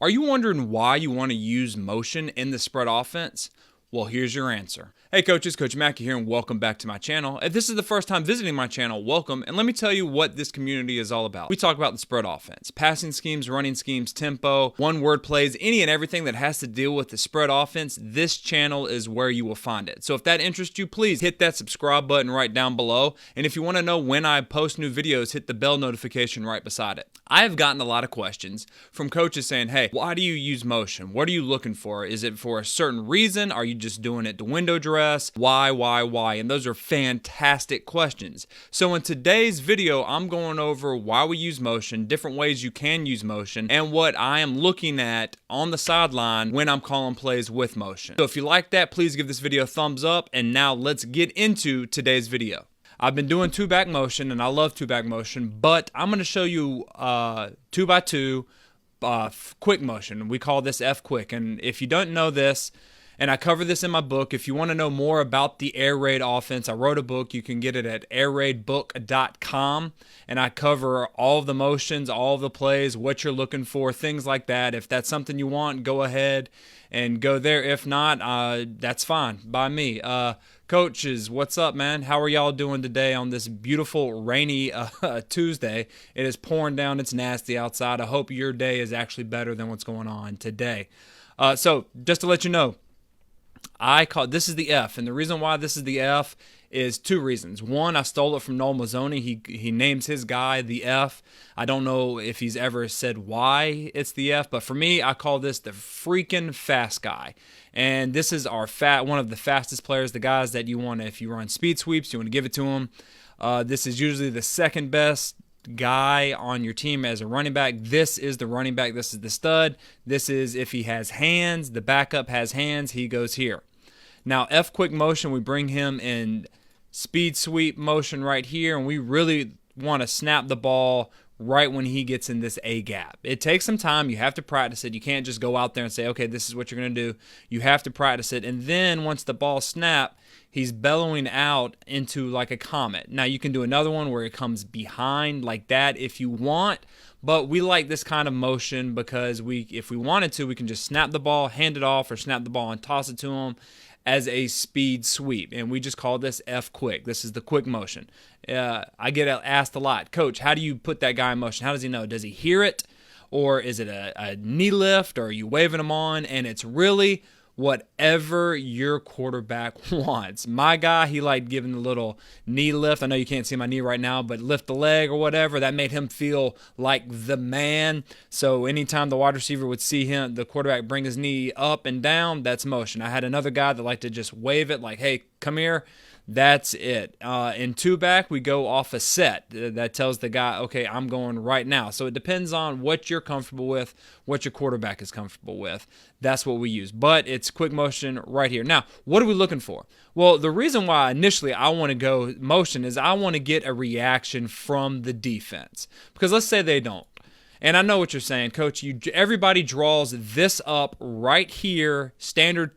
Are you wondering why you want to use motion in the spread offense? Well, here's your answer. Hey coaches, Coach McKie here, and welcome back to my channel. If this is the first time visiting my channel, welcome, and let me tell you what this community is all about. We talk about the spread offense, passing schemes, running schemes, tempo, one-word plays, any and everything that has to deal with the spread offense. This channel is where you will find it. So if that interests you, please hit that subscribe button right down below, and if you want to know when I post new videos, hit the bell notification right beside it. I have gotten a lot of questions from coaches saying, hey, why do you use motion? What are you looking for? Is it for a certain reason? Are you just doing it to window dress? Why? And those are fantastic questions. So in today's video, I'm going over why we use motion, different ways you can use motion, and what I am looking at on the sideline when I'm calling plays with motion. So if you like that, please give this video a thumbs up, and now let's get into today's video. I've been doing two-back motion, and I love two-back motion, but I'm going to show you 2x2 quick motion. We call this F-quick, and if you don't know this, and I cover this in my book, if you want to know more about the air raid offense, I wrote a book. You can get it at airraidbook.com, and I cover all of the motions, all of the plays, what you're looking for, things like that. If that's something you want, go ahead and go there. If not, that's fine by me. Coaches, what's up, man? How are y'all doing today on this beautiful rainy Tuesday? It is pouring down. It's nasty outside. I hope your day is actually better than what's going on today. So just to let you know, this is the F, and the reason why this is the F is two reasons. One, I stole it from Noel Mazzoni. He names his guy the F. I don't know if he's ever said why it's the F, but for me, I call this the freaking fast guy. And this is one of the fastest players, the guys that you want to, if you run speed sweeps, you want to give it to him. This is usually the second best guy on your team as a running back. This is the running back. This is the stud. This is if he has hands, the backup has hands, he goes here. Now, F-quick motion, we bring him in speed sweep motion right here, and we really want to snap the ball right when he gets in this A gap. It takes some time. You have to practice it. You can't just go out there and say, okay, this is what you're going to do. You have to practice it. And then once the ball snapped, he's bellowing out into like a comet. Now, you can do another one where it comes behind like that if you want, but we like this kind of motion because if we wanted to, we can just snap the ball, hand it off, or snap the ball and toss it to him as a speed sweep, and we just call this F-quick. This is the quick motion. I get asked a lot, Coach, how do you put that guy in motion? How does he know? Does he hear it, or is it a knee lift, or are you waving him on? And it's really whatever your quarterback wants. My guy, he liked giving the little knee lift. I know you can't see my knee right now, but lift the leg or whatever. That made him feel like the man. So anytime the wide receiver would see him, the quarterback bring his knee up and down, that's motion. I had another guy that liked to just wave it like, hey, come here. That's it. In two-back, we go off a set. That tells the guy, okay, I'm going right now. So it depends on what you're comfortable with, what your quarterback is comfortable with. That's what we use. But it's quick motion right here. Now, what are we looking for? Well, the reason why initially I want to go motion is I want to get a reaction from the defense. Because let's say they don't. And I know what you're saying, Coach. Everybody draws this up right here, standard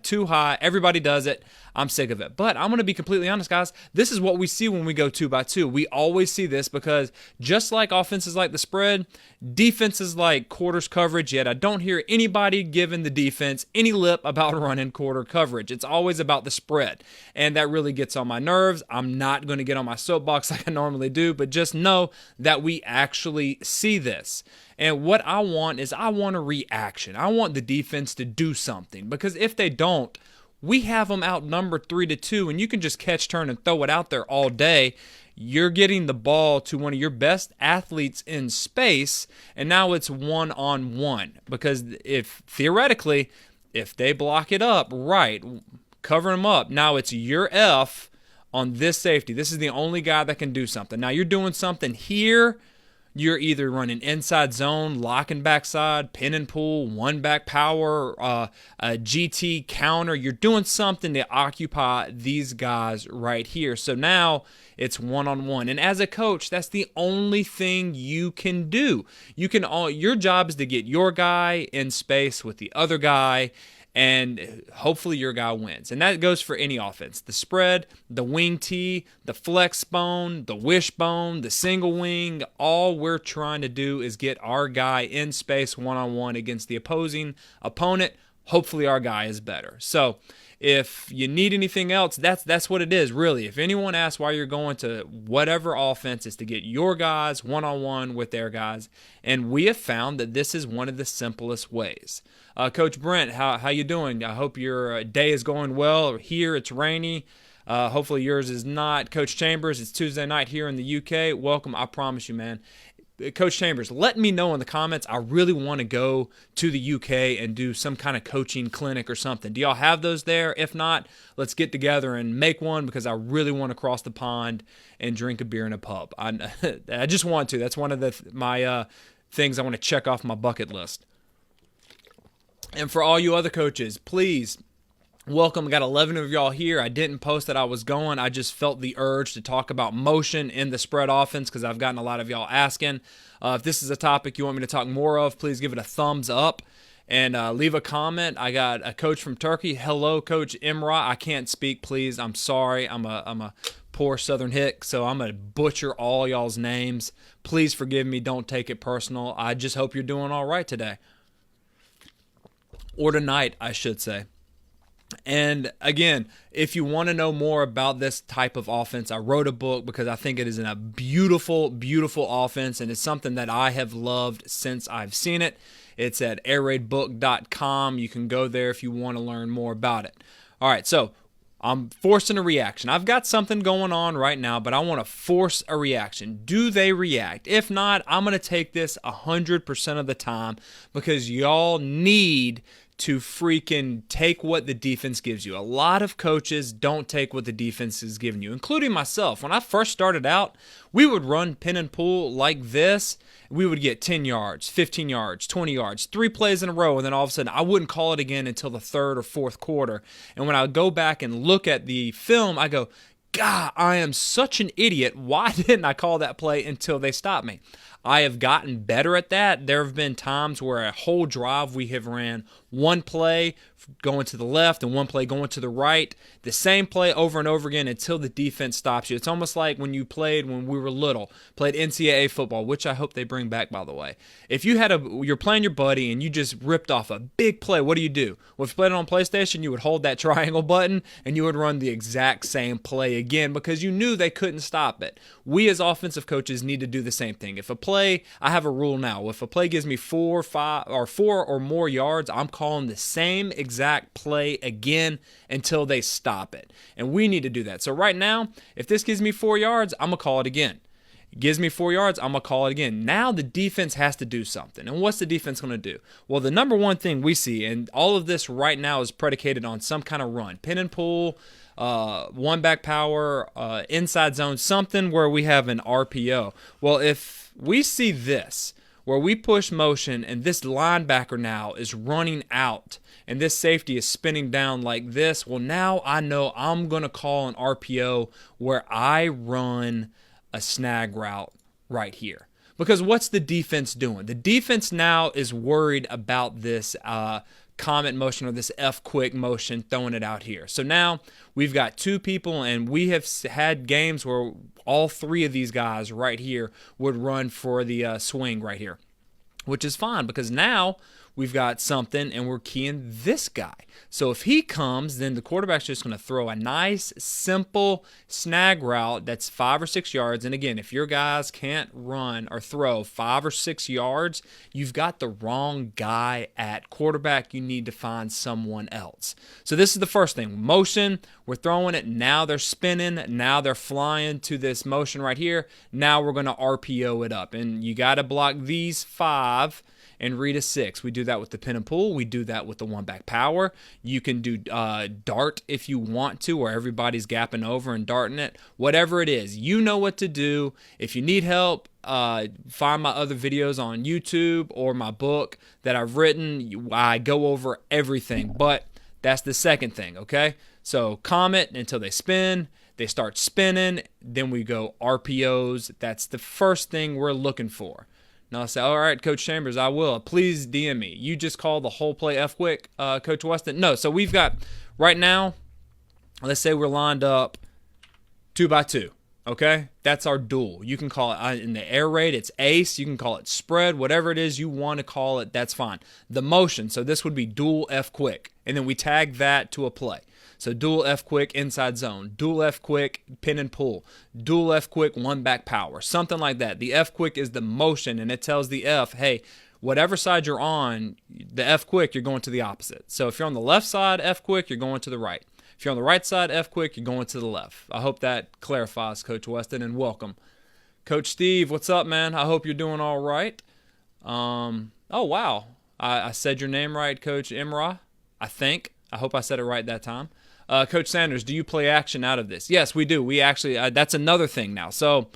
too high. Everybody does it. I'm sick of it. But I'm going to be completely honest, guys. This is what we see when we go 2x2. We always see this because just like offenses like the spread, defenses like quarters coverage, yet I don't hear anybody giving the defense any lip about running quarter coverage. It's always about the spread. And that really gets on my nerves. I'm not going to get on my soapbox like I normally do, but just know that we actually see this. And what I want is I want a reaction. I want the defense to do something because if they don't, we have them outnumbered 3-2, and you can just catch, turn, and throw it out there all day. You're getting the ball to one of your best athletes in space, and now it's one-on-one. Because theoretically, if they block it up right, cover them up, now it's your F on this safety. This is the only guy that can do something. Now you're doing something here. You're either running inside zone, locking backside, pin and pull, one back power, a GT counter. You're doing something to occupy these guys right here. So now it's one-on-one. And as a coach, that's the only thing you can do. Your job is to get your guy in space with the other guy and hopefully your guy wins. And that goes for any offense. The spread, the wing tee, the flex bone, the wishbone, the single wing, all we're trying to do is get our guy in space one-on-one against the opposing opponent. Hopefully our guy is better. So if you need anything else, that's what it is, really. If anyone asks why you're going to whatever offense, is to get your guys one-on-one with their guys. And we have found that this is one of the simplest ways. Coach Brent, how you doing? I hope your day is going well. Here it's rainy. Hopefully yours is not. Coach Chambers, it's Tuesday night here in the UK. Welcome, I promise you, man. Coach Chambers, let me know in the comments. I really want to go to the UK and do some kind of coaching clinic or something. Do y'all have those there? If not, let's get together and make one, because I really want to cross the pond and drink a beer in a pub. I just want to. That's one of my things I want to check off my bucket list. And for all you other coaches, please, welcome. I got 11 of y'all here. I didn't post that I was going. I just felt the urge to talk about motion in the spread offense because I've gotten a lot of y'all asking. If this is a topic you want me to talk more of, please give it a thumbs up and leave a comment. I got a coach from Turkey. Hello, Coach Imra. I can't speak, please. I'm sorry. I'm a poor Southern hick, so I'm going to butcher all y'all's names. Please forgive me. Don't take it personal. I just hope you're doing all right today. Or tonight, I should say. And again, if you want to know more about this type of offense, I wrote a book because I think it is a beautiful, beautiful offense, and it's something that I have loved since I've seen it. It's at airraidbook.com. You can go there if you want to learn more about it. All right, so I'm forcing a reaction. I've got something going on right now, but I want to force a reaction. Do they react? If not, I'm going to take this 100% of the time because y'all need to freaking take what the defense gives you. A lot of coaches don't take what the defense is giving you, including myself. When I first started out, we would run pin and pull like this. We would get 10 yards, 15 yards, 20 yards, 3 plays in a row, and then all of a sudden I wouldn't call it again until the third or fourth quarter. And when I go back and look at the film, I go, God, I am such an idiot. Why didn't I call that play until they stopped me? I have gotten better at that. There have been times where a whole drive we have ran one play going to the left and one play going to the right, the same play over and over again until the defense stops you. It's almost like when you played when we were little, played NCAA football, which I hope they bring back, by the way. If you're playing your buddy and you just ripped off a big play, what do? Well, if you played it on PlayStation, you would hold that triangle button and you would run the exact same play again because you knew they couldn't stop it. We as offensive coaches need to do the same thing. If a play, I have a rule now, if a play gives me 4 or more yards, I'm calling the same exact play again until they stop it. And we need to do that. So right now, if this gives me 4 yards, I'm going to call it again. It gives me 4 yards, I'm going to call it again. Now the defense has to do something. And what's the defense going to do? Well, the number one thing we see, and all of this right now is predicated on some kind of run, pin and pull, one back power, inside zone, something where we have an RPO. Well, if we see this, where we push motion and this linebacker now is running out and this safety is spinning down like this, well, now I know I'm going to call an RPO where I run a snag route right here. Because what's the defense doing? The defense now is worried about this comet motion or this F-quick motion, throwing it out here. So now we've got 2 people, and we have had games where all 3 of these guys right here would run for the swing right here, which is fine because now we've got something and we're keying this guy. So if he comes, then the quarterback's just going to throw a nice, simple snag route that's 5 or 6 yards. And again, if your guys can't run or throw 5 or 6 yards, you've got the wrong guy at quarterback. You need to find someone else. So this is the first thing. Motion, we're throwing it. Now they're spinning. Now they're flying to this motion right here. Now we're going to RPO it up. And you got to block these 5 and read a 6. We do that with the pin and pull. We do that with the one back power. You can do dart if you want to, where everybody's gapping over and darting it. Whatever it is, you know what to do. If you need help, find my other videos on YouTube or my book that I've written. I go over everything, but that's the second thing, okay? So comet until they spin. They start spinning. Then we go RPOs. That's the first thing we're looking for. And I'll say, all right, Coach Chambers, I will. Please DM me. You just call the whole play F quick, Coach Weston. No, so we've got, right now, let's say we're lined up 2x2. Okay? That's our duel. You can call it, in the air raid, it's ace. You can call it spread. Whatever it is you want to call it, that's fine. The motion, so this would be dual F quick. And then we tag that to a play. So dual F quick inside zone, dual F quick pin and pull, dual F quick one back power, something like that. The F quick is the motion, and it tells the F, hey, whatever side you're on, the F quick, you're going to the opposite. So if you're on the left side, F quick, you're going to the right. If you're on the right side, F quick, you're going to the left. I hope that clarifies, Coach Weston, and welcome. Coach Steve, what's up, man? I hope you're doing all right. Oh, wow. I said your name right, Coach Imra, I think. I hope I said it right that time. Coach Sanders, do you play action out of this? Yes, we do. We actually, that's another thing now. So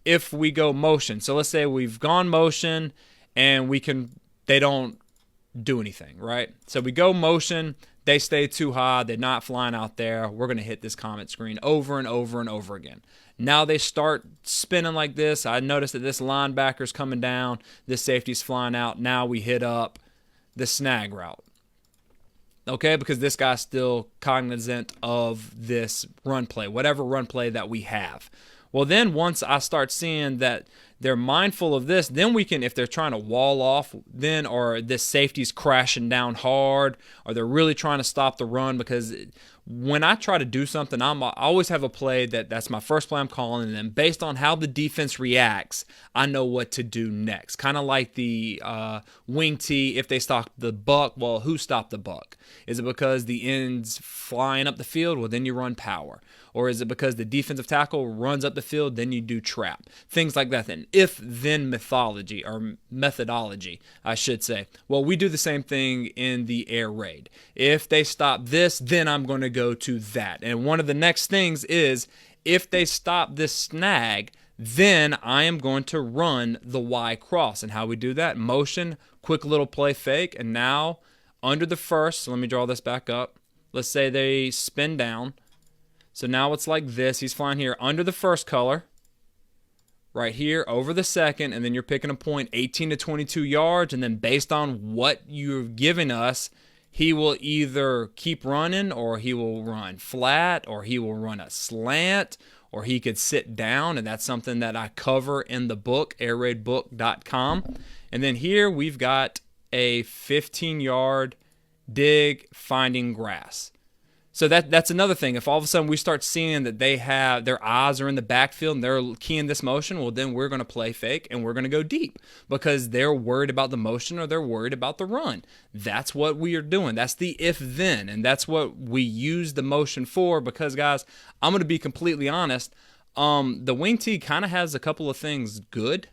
if we go motion, so let's say we've gone motion and they don't do anything, right? So we go motion, they stay too high, they're not flying out there. We're going to hit this comment screen over and over and over again. Now they start spinning like this. I noticed that this linebacker's coming down, this safety's flying out. Now we hit up the snag route. Okay, because this guy's still cognizant of this run play, whatever run play that we have. Well, then once I start seeing that they're mindful of this, then we can, if they're trying to wall off, then, or this safety's crashing down hard, or they're really trying to stop the run, because when I try to do something, I always have a play that's my first play I'm calling, and then based on how the defense reacts, I know what to do next. Kind of like the wing tee, if they stop the buck, well, who stopped the buck? Is it because the end's flying up the field? Well, then you run power. Or is it because the defensive tackle runs up the field, then you do trap? Things like that. An if-then methodology, I should say. Well, we do the same thing in the air raid. If they stop this, then I'm going to go to that. And one of the next things is, if they stop this snag, then I am going to run the Y cross. And how we do that? Motion, quick little play fake, and now under the first, so let me draw this back up. Let's say they spin down. So now it's like this. He's flying here under the first color, right here over the second, and then you're picking a point 18 to 22 yards, and then based on what you've given us, he will either keep running, or he will run flat, or he will run a slant, or he could sit down, and that's something that I cover in the book, airraidbook.com. And then here we've got a 15-yard dig finding grass. So that's another thing. If all of a sudden we start seeing that they have their eyes are in the backfield and they're keying this motion, well, then we're going to play fake and we're going to go deep because they're worried about the motion or they're worried about the run. That's what we are doing. That's the if-then, and that's what we use the motion for because, guys, I'm going to be completely honest. The wing tee kind of has a couple of things good,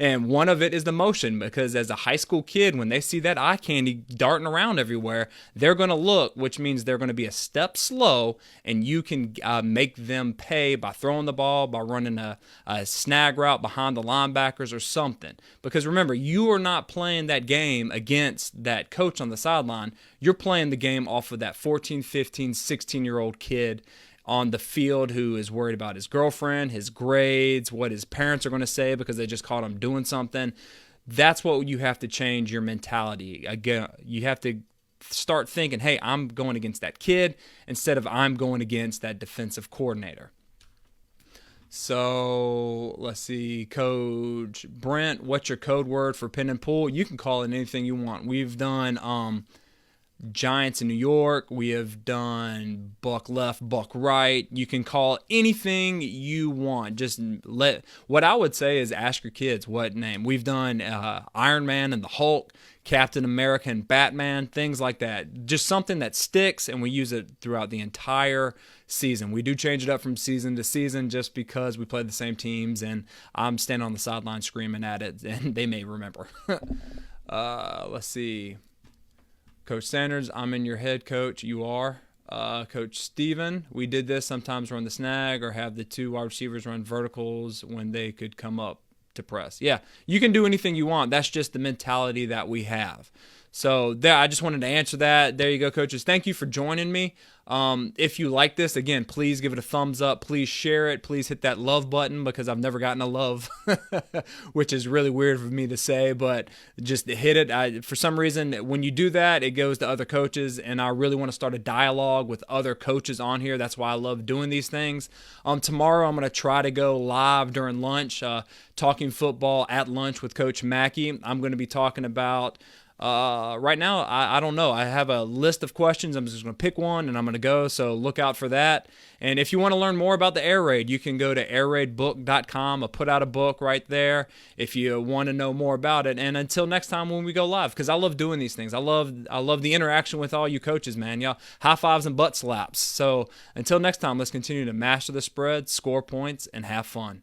and one of it is the motion, because as a high school kid, when they see that eye candy darting around everywhere, they're going to look, which means they're going to be a step slow, and you can make them pay by throwing the ball, by running a snag route behind the linebackers or something. Because remember, you are not playing that game against that coach on the sideline. You're playing the game off of that 14, 15, 16-year-old kid on the field who is worried about his girlfriend, his grades, what his parents are going to say because they just caught him doing something. That's what you have to change your mentality. Again, you have to start thinking, hey, I'm going against that kid instead of I'm going against that defensive coordinator. So let's see, Coach Brent, what's your code word for pin and pull? You can call it anything you want. We've done Giants in New York. We have done buck left, buck right. You can call anything you want. Just what I would say is ask your kids what name. We've done Iron Man and the Hulk, Captain America and Batman, things like that. Just something that sticks, and we use it throughout the entire season. We do change it up from season to season just because we play the same teams, and I'm standing on the sideline screaming at it, and they may remember. Let's see. Coach Sanders, I'm in your head, Coach. You are. Coach Steven, we did this. Sometimes run the snag or have the two wide receivers run verticals when they could come up to press. Yeah, you can do anything you want. That's just the mentality that we have. So there, I just wanted to answer that. There you go, coaches. Thank you for joining me. If you like this, again, please give it a thumbs up. Please share it. Please hit that love button, because I've never gotten a love, which is really weird for me to say, but just hit it. For some reason, when you do that, it goes to other coaches, and I really want to start a dialogue with other coaches on here. That's why I love doing these things. Tomorrow, I'm going to try to go live during lunch, talking football at lunch with Coach McKie. I'm going to be talking about right now, I don't know. I have a list of questions. I'm just going to pick one and I'm going to go. So look out for that. And if you want to learn more about the air raid, you can go to airraidbook.com. I put out a book right there if you want to know more about it. And until next time when we go live, because I love doing these things. I love the interaction with all you coaches, man. Y'all high fives and butt slaps. So until next time, let's continue to master the spread, score points, and have fun.